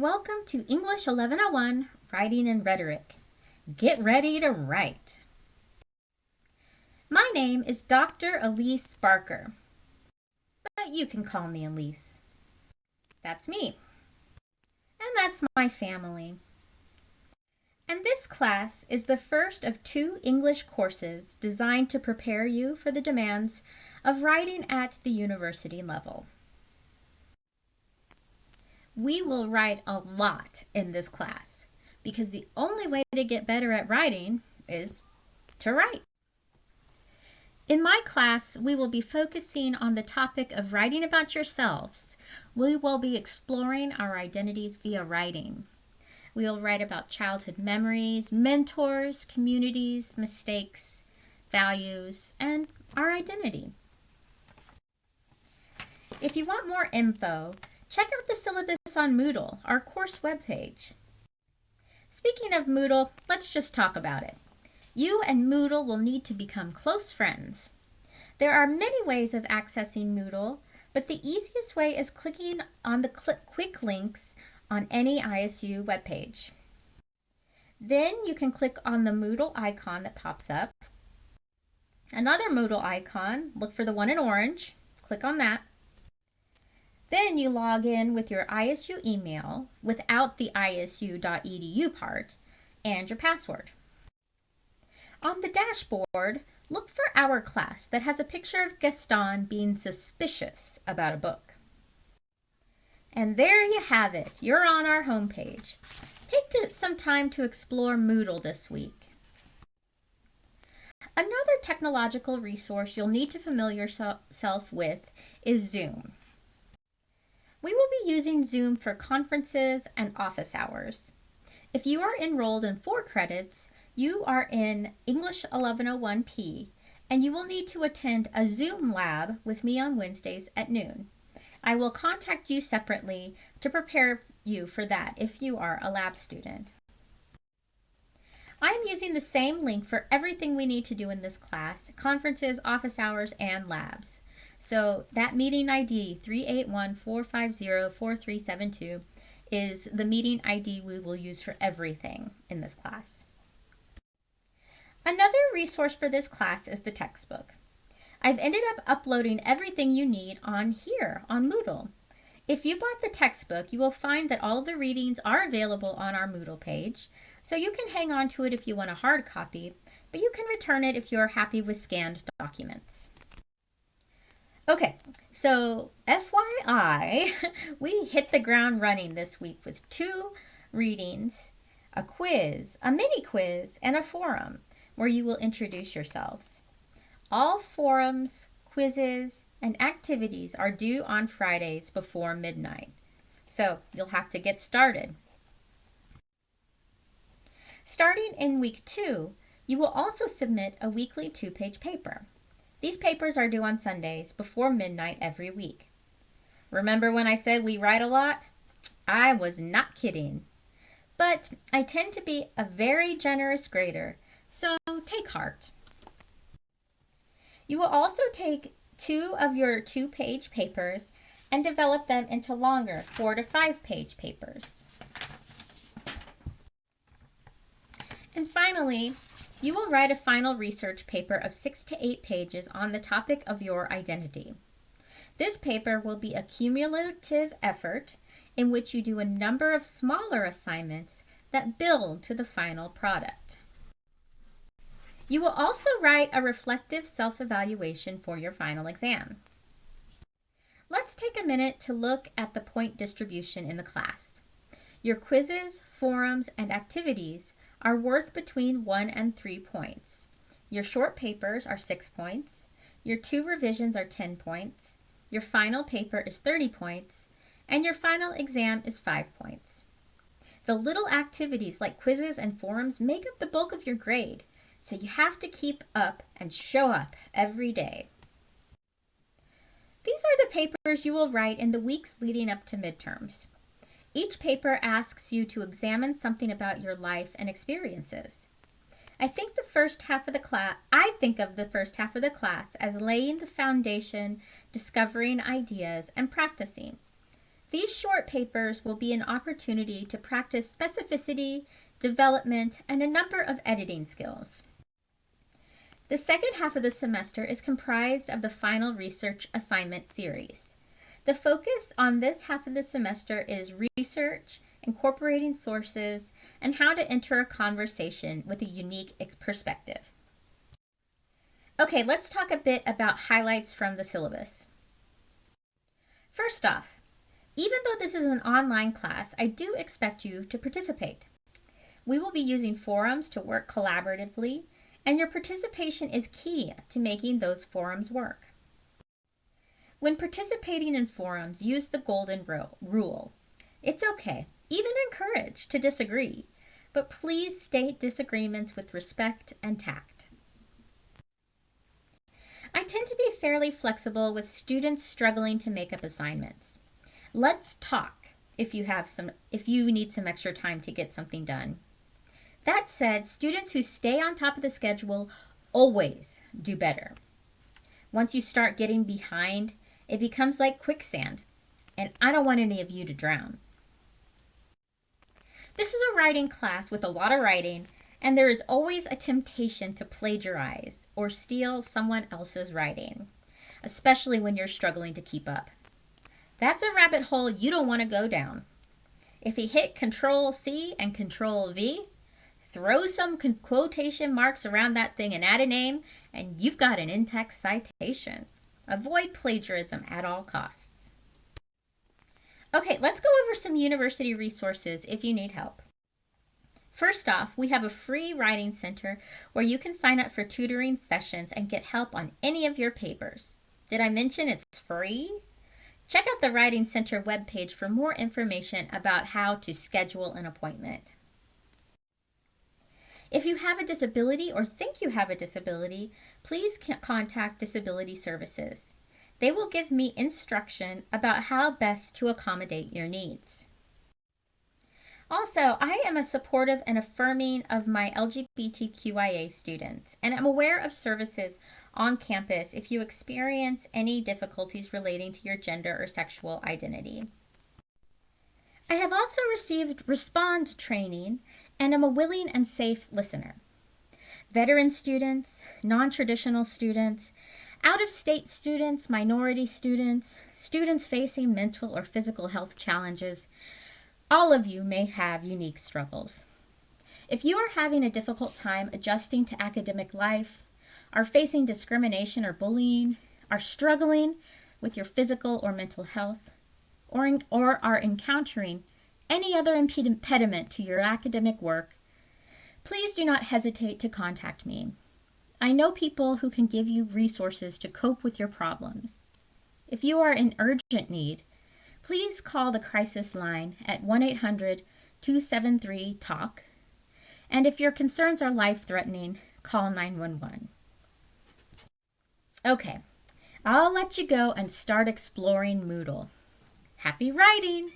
Welcome to English 1101, Writing and Rhetoric. Get ready to write. My name is Dr. Elise Barker, but you can call me Elise. That's me. And that's my family. And this class is the first of 2 English courses designed to prepare you for the demands of writing at the university level. We will write a lot in this class because the only way to get better at writing is to write. In my class, we will be focusing on the topic of writing about yourselves. We will be exploring our identities via writing. We will write about childhood memories, mentors, communities, mistakes, values, and our identity. If you want more info, check out the syllabus on Moodle, our course webpage. Speaking of Moodle, let's just talk about it. You and Moodle will need to become close friends. There are many ways of accessing Moodle, but the easiest way is clicking on the quick links on any ISU webpage. Then you can click on the Moodle icon that pops up. Another Moodle icon, look for the one in orange, click on that. Then you log in with your ISU email without the isu.edu part and your password. On the dashboard, look for our class that has a picture of Gaston being suspicious about a book. And there you have it. You're on our homepage. Take some time to explore Moodle this week. Another technological resource you'll need to familiar yourself with is Zoom. We will be using Zoom for conferences and office hours. If you are enrolled in 4 credits, you are in English 1101P, and you will need to attend a Zoom lab with me on Wednesdays at noon. I will contact you separately to prepare you for that if you are a lab student. I am using the same link for everything we need to do in this class, conferences, office hours, and labs. So that meeting ID 381-450-4372 is the meeting ID we will use for everything in this class. Another resource for this class is the textbook. I've ended up uploading everything you need on here on Moodle. If you bought the textbook, you will find that all of the readings are available on our Moodle page, so you can hang on to it if you want a hard copy, but you can return it if you are happy with scanned documents. Okay, so FYI, we hit the ground running this week with 2 readings, a quiz, a mini quiz, and a forum where you will introduce yourselves. All forums, quizzes, and activities are due on Fridays before midnight, so you'll have to get started. Starting in week 2, you will also submit a weekly 2-page paper. These papers are due on Sundays before midnight every week. Remember when I said we write a lot? I was not kidding. But I tend to be a very generous grader, so take heart. You will also take 2 of your 2-page papers and develop them into longer 4 to 5-page papers. And finally, you will write a final research paper of 6 to 8 pages on the topic of your identity. This paper will be a cumulative effort in which you do a number of smaller assignments that build to the final product. You will also write a reflective self-evaluation for your final exam. Let's take a minute to look at the point distribution in the class. Your quizzes, forums, and activities are worth between 1 and 3 points. Your short papers are 6 points. Your 2 revisions are 10 points. Your final paper is 30 points. And your final exam is 5 points. The little activities like quizzes and forums make up the bulk of your grade, so you have to keep up and show up every day. These are the papers you will write in the weeks leading up to midterms. Each paper asks you to examine something about your life and experiences. I think of the first half of the class as laying the foundation, discovering ideas, and practicing. These short papers will be an opportunity to practice specificity, development, and a number of editing skills. The second half of the semester is comprised of the final research assignment series. The focus on this half of the semester is research, incorporating sources, and how to enter a conversation with a unique perspective. Okay, let's talk a bit about highlights from the syllabus. First off, even though this is an online class, I do expect you to participate. We will be using forums to work collaboratively, and your participation is key to making those forums work. When participating in forums, use the golden rule. It's okay, even encouraged, to disagree, but please state disagreements with respect and tact. I tend to be fairly flexible with students struggling to make up assignments. Let's talk if you need some extra time to get something done. That said, students who stay on top of the schedule always do better. Once you start getting behind, it becomes like quicksand, and I don't want any of you to drown. This is a writing class with a lot of writing, and there is always a temptation to plagiarize or steal someone else's writing, especially when you're struggling to keep up. That's a rabbit hole you don't want to go down. If you hit Control-C and Control-V, throw some quotation marks around that thing and add a name, and you've got an in-text citation. Avoid plagiarism at all costs. Okay, let's go over some university resources if you need help. First off, we have a free writing center where you can sign up for tutoring sessions and get help on any of your papers. Did I mention it's free? Check out the Writing Center webpage for more information about how to schedule an appointment. If you have a disability or think you have a disability, please contact Disability Services. They will give me instruction about how best to accommodate your needs. Also, I am a supportive and affirming of my LGBTQIA students, and am aware of services on campus if you experience any difficulties relating to your gender or sexual identity. I have also received Respond training and am a willing and safe listener. Veteran students, non-traditional students, out-of-state students, minority students, students facing mental or physical health challenges, all of you may have unique struggles. If you are having a difficult time adjusting to academic life, are facing discrimination or bullying, are struggling with your physical or mental health, or are encountering any other impediment to your academic work, please do not hesitate to contact me. I know people who can give you resources to cope with your problems. If you are in urgent need, please call the crisis line at 1-800-273-TALK. And if your concerns are life-threatening, call 911. Okay, I'll let you go and start exploring Moodle. Happy writing!